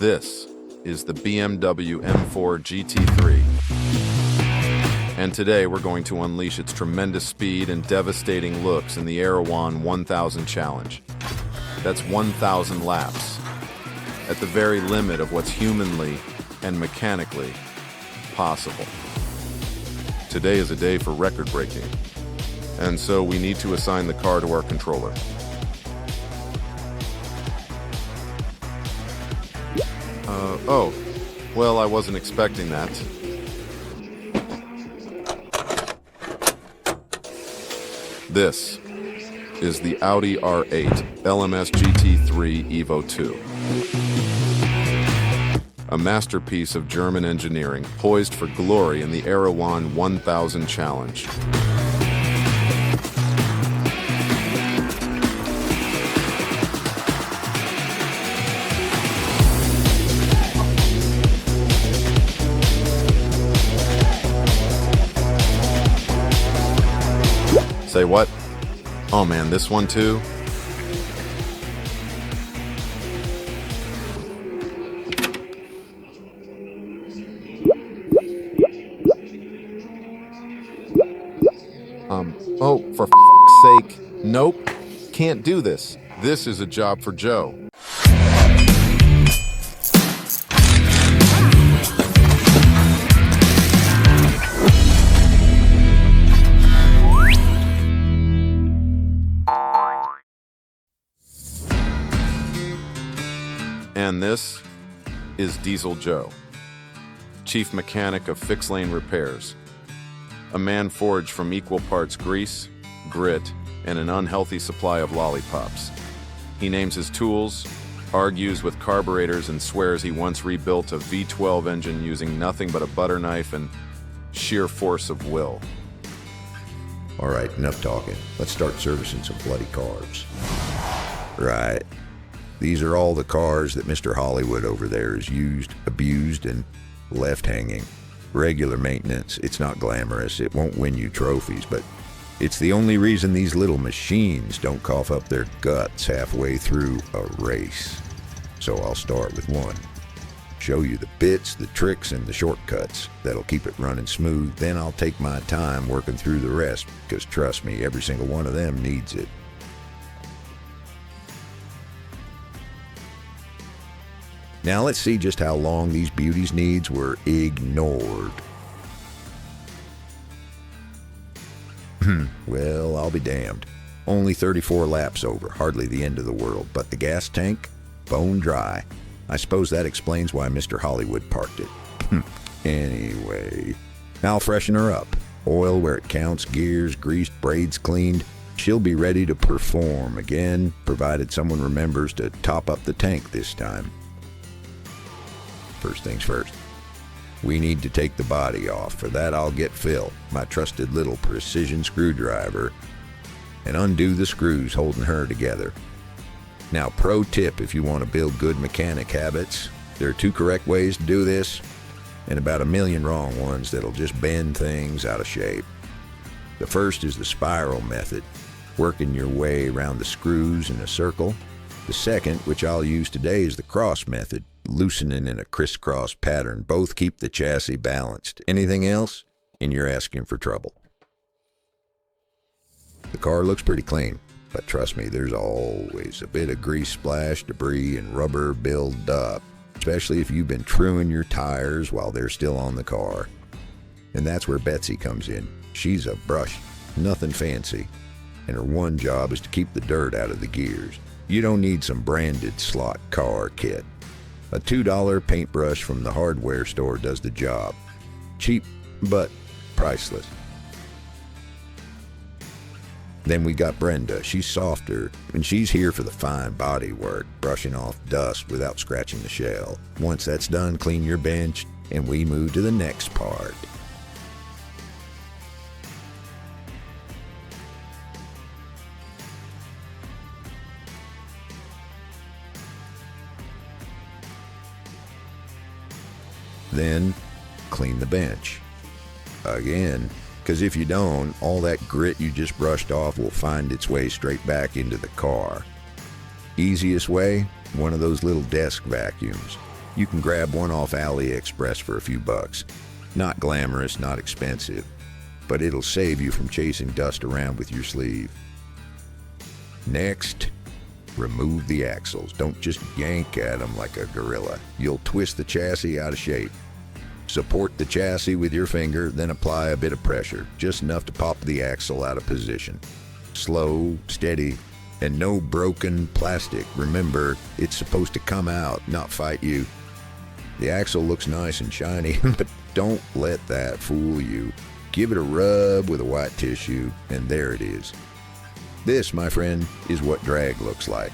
This is the BMW M4 GT3. And today we're going to unleash its tremendous speed and devastating looks in the Erewhon 1000 challenge. That's 1,000 laps, at the very limit of what's humanly and mechanically possible. Today is a day for record breaking, and so we need to assign the car to our controller. Oh, well, I wasn't expecting that. This is the Audi R8 LMS GT3 Evo 2. A masterpiece of German engineering, poised for glory in the Erewhon 1000 challenge. Say what? Oh man, this one too? Oh, for f***'s sake. Nope, can't do this. This is a job for Joe. And this is Diesel Joe, chief mechanic of Fixlane Repairs, a man forged from equal parts grease, grit, and an unhealthy supply of lollipops. He names his tools, argues with carburetors, and swears he once rebuilt a V12 engine using nothing but a butter knife and sheer force of will. All right, enough talking. Let's start servicing some bloody cars. Right. These are all the cars that Mr. Hollywood over there has used, abused, and left hanging. Regular maintenance. It's not glamorous. It won't win you trophies, but it's the only reason these little machines don't cough up their guts halfway through a race. So I'll start with one. Show you the bits, the tricks, and the shortcuts that'll keep it running smooth. Then I'll take my time working through the rest, because trust me, every single one of them needs it. Now let's see just how long these beauties' needs were ignored. Well, I'll be damned. Only 34 laps over, hardly the end of the world, but the gas tank, bone dry. I suppose that explains why Mr. Hollywood parked it. Anyway, I'll freshen her up. Oil where it counts, gears greased, braids cleaned. She'll be ready to perform again, provided someone remembers to top up the tank this time. First things first, we need to take the body off. For that, I'll get Phil, my trusted little precision screwdriver, and undo the screws holding her together. Now, pro tip if you want to build good mechanic habits, there are 2 correct ways to do this, and about 1,000,000 wrong ones that'll just bend things out of shape. The first is the spiral method, working your way around the screws in a circle. The second, which I'll use today, is the cross method, loosening in a crisscross pattern. Both keep the chassis balanced. Anything else, and you're asking for trouble. The car looks pretty clean, but trust me, there's always a bit of grease splash, debris, and rubber build up, especially if you've been truing your tires while they're still on the car. And that's where Betsy comes in. She's a brush, nothing fancy, and her one job is to keep the dirt out of the gears. You don't need some branded slot car kit. A $2 paintbrush from the hardware store does the job. Cheap, but priceless. Then we got Brenda. She's softer, and she's here for the fine body work, brushing off dust without scratching the shell. Once that's done, clean your bench, and we move to the next part. Then, clean the bench. Again, because if you don't, all that grit you just brushed off will find its way straight back into the car. Easiest way? One of those little desk vacuums. You can grab one off AliExpress for a few bucks. Not glamorous, not expensive, but it'll save you from chasing dust around with your sleeve. Next, remove the axles. Don't just yank at them like a gorilla. You'll twist the chassis out of shape. Support the chassis with your finger, then apply a bit of pressure, just enough to pop the axle out of position. Slow, steady, and no broken plastic. Remember, it's supposed to come out, not fight you. The axle looks nice and shiny, but don't let that fool you. Give it a rub with a white tissue, and there it is. This, my friend, is what drag looks like.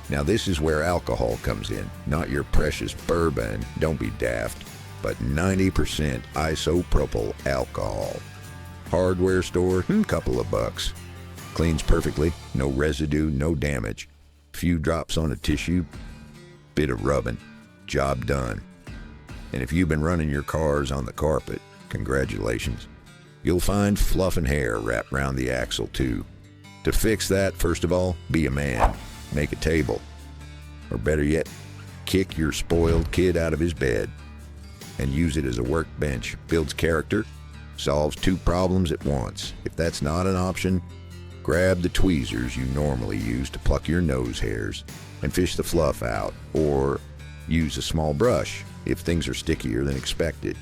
Now this is where alcohol comes in, not your precious bourbon, don't be daft, but 90% isopropyl alcohol. Hardware store, couple of bucks. Cleans perfectly, no residue, no damage. Few drops on a tissue, bit of rubbing, job done. And if you've been running your cars on the carpet, congratulations. You'll find fluff and hair wrapped around the axle too. To fix that, first of all, be a man. Make a table. Or better yet, kick your spoiled kid out of his bed and use it as a workbench. Builds character, solves two problems at once. If that's not an option, grab the tweezers you normally use to pluck your nose hairs and fish the fluff out, or use a small brush if things are stickier than expected.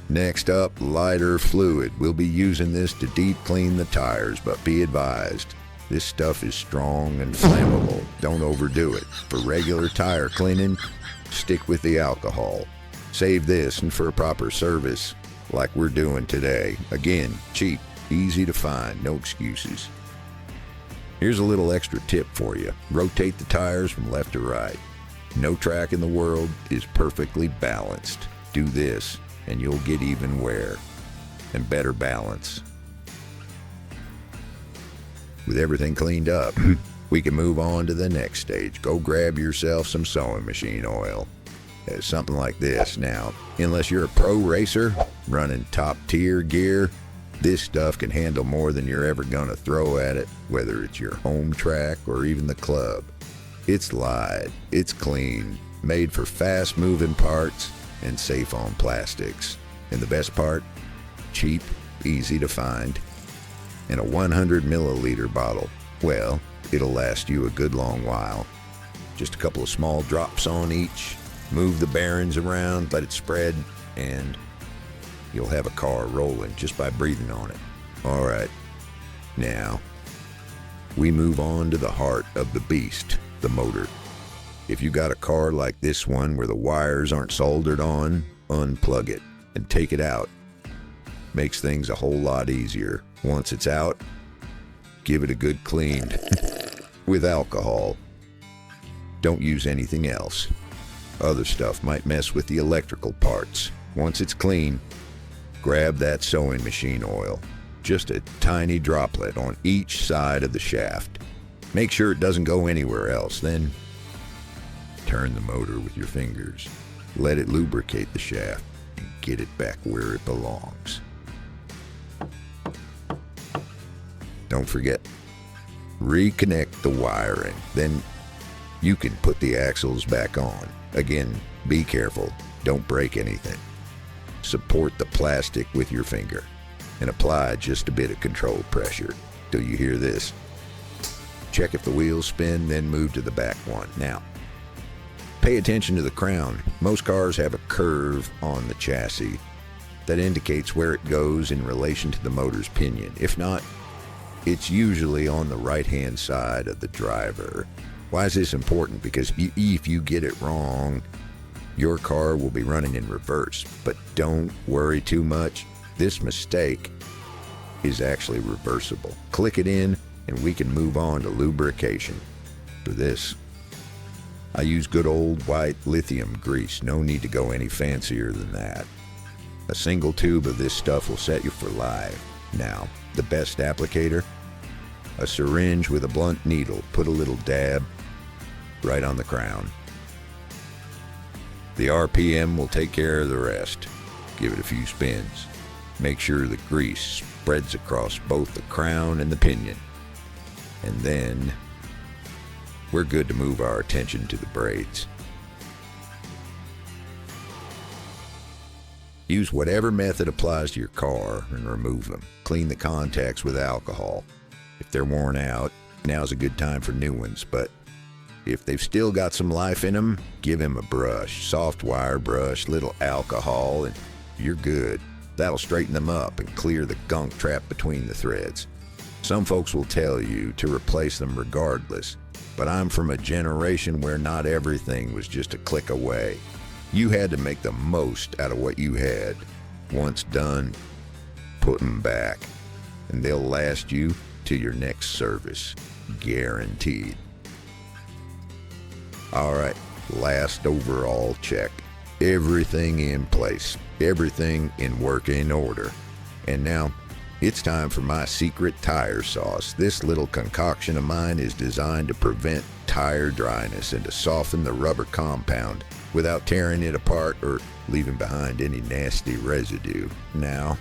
Next up, lighter fluid. We'll be using this to deep clean the tires, but be advised, this stuff is strong and flammable. Don't overdo it. For regular tire cleaning, stick with the alcohol. Save this and for a proper service, like we're doing today. Again, cheap, easy to find, no excuses. Here's a little extra tip for you. Rotate the tires from left to right. No track in the world is perfectly balanced. Do this, and you'll get even wear and better balance. With everything cleaned up, we can move on to the next stage. Go grab yourself some sewing machine oil. Something like this. Now, unless you're a pro racer running top tier gear, this stuff can handle more than you're ever gonna throw at it, whether it's your home track or even the club. It's light, it's clean, made for fast moving parts and safe on plastics. And the best part, cheap, easy to find. In a 100 milliliter bottle, well, it'll last you a good long while. Just a couple of small drops on each, move the bearings around, let it spread, and you'll have a car rolling just by breathing on it. All right, now we move on to the heart of the beast, the motor. If you got a car like this one where the wires aren't soldered on, unplug it and take it out. Makes things a whole lot easier. Once it's out, give it a good clean with alcohol. Don't use anything else. Other stuff might mess with the electrical parts. Once it's clean, grab that sewing machine oil. Just a tiny droplet on each side of the shaft. Make sure it doesn't go anywhere else. Then turn the motor with your fingers. Let it lubricate the shaft and get it back where it belongs. Don't forget, reconnect the wiring. Then you can put the axles back on. Again, be careful. Don't break anything. Support the plastic with your finger and apply just a bit of controlled pressure till you hear this. Check if the wheels spin, then move to the back one. Now, pay attention to the crown. Most cars have a curve on the chassis that indicates where it goes in relation to the motor's pinion. If not, it's usually on the right-hand side of the driver. Why is this important? Because if you get it wrong, your car will be running in reverse. But don't worry too much. This mistake is actually reversible. Click it in and we can move on to lubrication. For this, I use good old white lithium grease. No need to go any fancier than that. A single tube of this stuff will set you for life. Now, the best applicator? A syringe with a blunt needle. Put a little dab right on the crown. The RPM will take care of the rest. Give it a few spins. Make sure the grease spreads across both the crown and the pinion. And then we're good to move our attention to the braids. Use whatever method applies to your car and remove them. Clean the contacts with alcohol. If they're worn out, now's a good time for new ones, but if they've still got some life in them, give them a brush. Soft wire brush, little alcohol, and you're good. That'll straighten them up and clear the gunk trapped between the threads. Some folks will tell you to replace them regardless, but I'm from a generation where not everything was just a click away. You had to make the most out of what you had. Once done, put them back, and they'll last you to your next service. Guaranteed. All right, last overall check. Everything in place. Everything in working order. And now, it's time for my secret tire sauce. This little concoction of mine is designed to prevent tire dryness and to soften the rubber compound without tearing it apart or leaving behind any nasty residue. Now,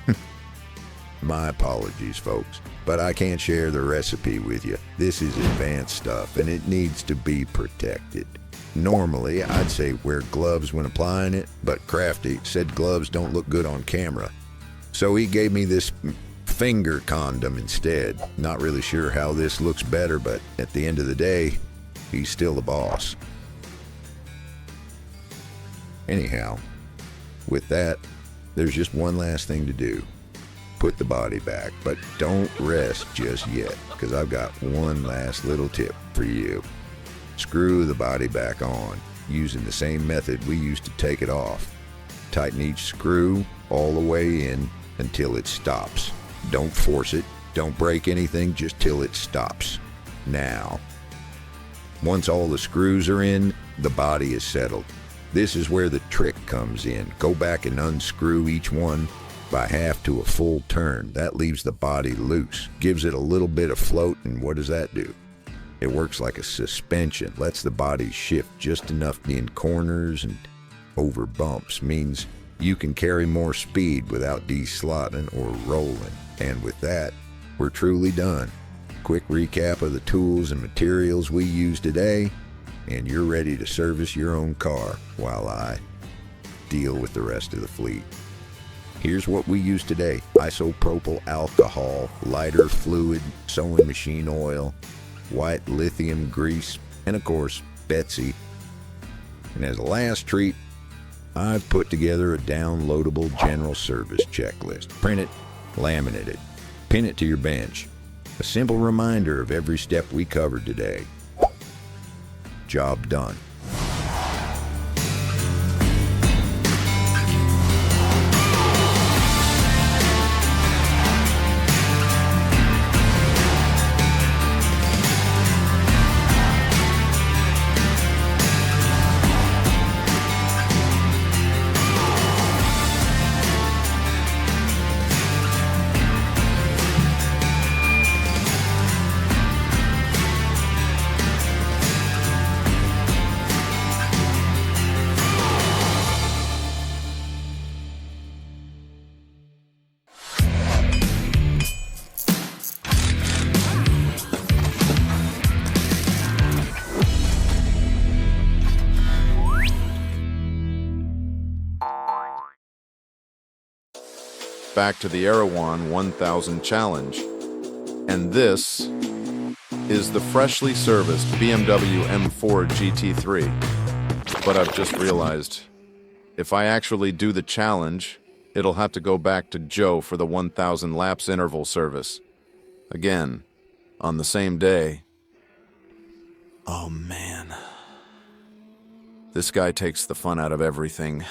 my apologies, folks, but I can't share the recipe with you. This is advanced stuff, and it needs to be protected. Normally, I'd say wear gloves when applying it, but Crafty said gloves don't look good on camera. So he gave me this finger condom instead. Not really sure how this looks better, but at the end of the day, he's still the boss. Anyhow, with that, there's just one last thing to do. Put the body back, but don't rest just yet, because I've got one last little tip for you. Screw the body back on, using the same method we used to take it off. Tighten each screw all the way in until it stops. Don't force it, don't break anything, just till it stops. Now, once all the screws are in, the body is settled. This is where the trick comes in. Go back and unscrew each one by half to a full turn. That leaves the body loose, gives it a little bit of float, and what does that do? It works like a suspension, lets the body shift just enough in corners and over bumps, means you can carry more speed without de-slotting or rolling. And with that, we're truly done. Quick recap of the tools and materials we use today, and you're ready to service your own car while I deal with the rest of the fleet. Here's what we use today: isopropyl alcohol, lighter fluid, sewing machine oil, white lithium grease, and of course, Betsy. And as a last treat, I've put together a downloadable general service checklist. Print it, laminate it, pin it to your bench. A simple reminder of every step we covered today. Job done. Back to the Erewhon 1000 challenge. And this is the freshly serviced BMW M4 GT3. But I've just realized, if I actually do the challenge, it'll have to go back to Joe for the 1000 laps interval service. Again, on the same day. Oh man. This guy takes the fun out of everything.